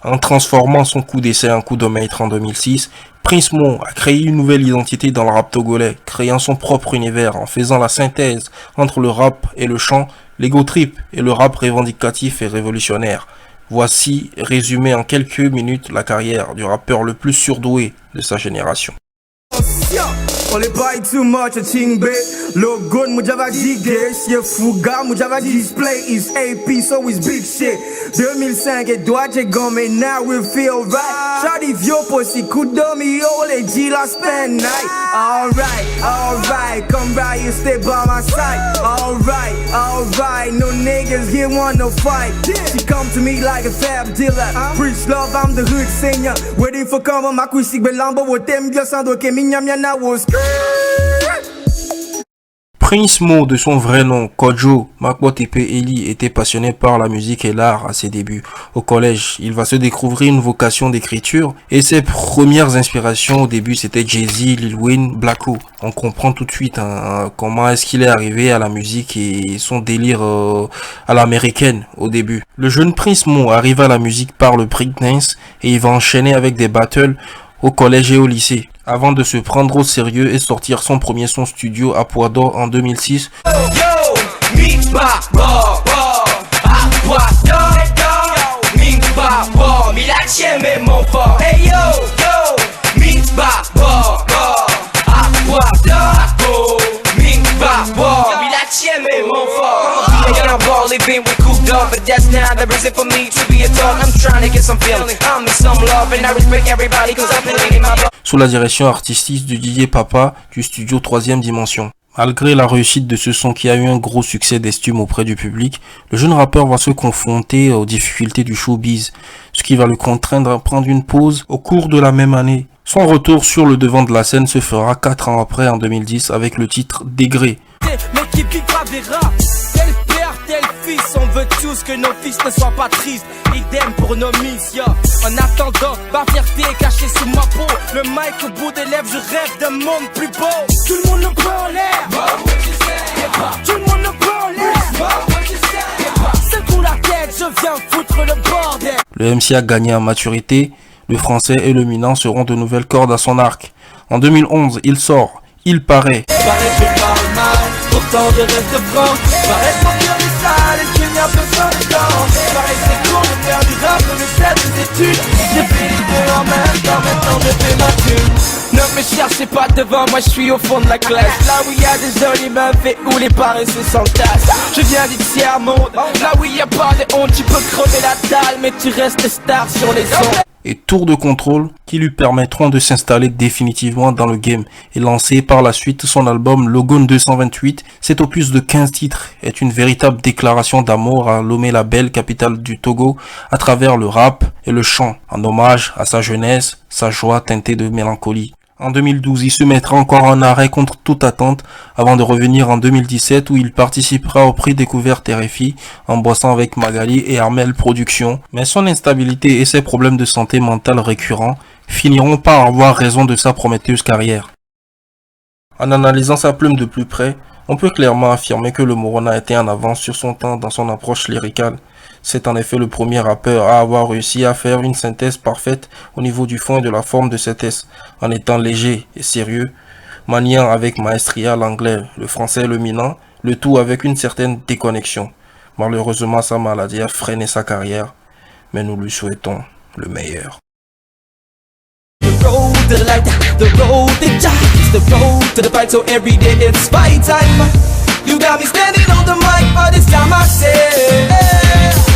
En transformant son coup d'essai en coup de maître en 2006, Prince Mo a créé une nouvelle identité dans le rap togolais, créant son propre univers en faisant la synthèse entre le rap et le chant, l'ego trip et le rap revendicatif et révolutionnaire. Voici, résumé en quelques minutes, la carrière du rappeur le plus surdoué de sa génération. Only buy too much a thing big. Look good, mujava diggers. Yeah, fuga, mujava display is AP, so it's big shit. 2005 et doit j'ai gommé, now we feel right. Shawty vio pussy, kudomi, yo, les G la spend night. Alright, come right, you stay by my side. Alright, no niggas here wanna fight. She come to me like a fab dealer. Preach love, I'm the hood singer. Waiting for cover, my kusik belambo, with them just sound okay, minya na was. Prince Mo, de son vrai nom, Kojo Makwotepe Eli, était passionné par la musique et l'art à ses débuts. Au collège, il va se découvrir une vocation d'écriture et ses premières inspirations au début c'était Jay-Z, Lil Wayne, Blacko. On comprend tout de suite comment est-ce qu'il est arrivé à la musique et son délire à l'américaine au début. Le jeune Prince Mo arrive à la musique par le breakdance et il va enchaîner avec des battles au collège et au lycée, avant de se prendre au sérieux et sortir son premier son studio à Poids-d'Or en 2006. Sous la direction artistique du DJ Papa du studio 3ème Dimension. Malgré la réussite de ce son qui a eu un gros succès d'estime auprès du public, le jeune rappeur va se confronter aux difficultés du showbiz, ce qui va le contraindre à prendre une pause au cours de la même année. Son retour sur le devant de la scène se fera 4 ans après, en 2010, avec le titre Degré. Tel fils, on veut tous que nos fils ne soient pas tristes. Idem pour nos missions. En attendant, ma fierté est cachée sous ma peau. Le mic au bout des lèvres, je rêve d'un monde plus beau. Tout le monde le peut en l'air. Tout le monde le peut en l'air. Secoue la tête, je viens foutre le bordel. Le MC a gagné en maturité. Le français et le minant seront de nouvelles cordes à son arc. En 2011, il sort Il paraît. Paraît que je parle mal, pourtant je reste franc. Paraît que mon cœur est sale et qu'il n'y a besoin de temps. Paraît que c'est cool de faire du rap, de faire des études. J'ai fait les deux en même temps, maintenant je fais ma thune. Ne me cherchez pas devant, moi je suis au fond de la classe. Là où il y a des jolies meufs et où les paresseux s'entassent. Je viens du tiers-monde, là où il n'y a pas de honte. Tu peux crever la dalle, mais tu restes star sur les ondes. Et tours de contrôle qui lui permettront de s'installer définitivement dans le game et lancer par la suite son album Logon 228. Cet opus de 15 titres est une véritable déclaration d'amour à Lomé, la belle capitale du Togo, à travers le rap et le chant, en hommage à sa jeunesse, sa joie teintée de mélancolie. En 2012, il se mettra encore en arrêt contre toute attente avant de revenir en 2017 où il participera au prix Découverte RFI en bossant avec Magali et Armel Productions. Mais son instabilité et ses problèmes de santé mentale récurrents finiront par avoir raison de sa prometteuse carrière. En analysant sa plume de plus près, on peut clairement affirmer que le Morona était en avance sur son temps dans son approche lyricale. C'est en effet le premier rappeur à avoir réussi à faire une synthèse parfaite au niveau du fond et de la forme de ses textes, en étant léger et sérieux, maniant avec maestria l'anglais, le français et le minant, le tout avec une certaine déconnexion. Malheureusement, sa maladie a freiné sa carrière, mais nous lui souhaitons le meilleur. The road to the light, the road to justice, the road to the fight, so every day it's fight time. You got me standing on the mic, but this time I say, hey.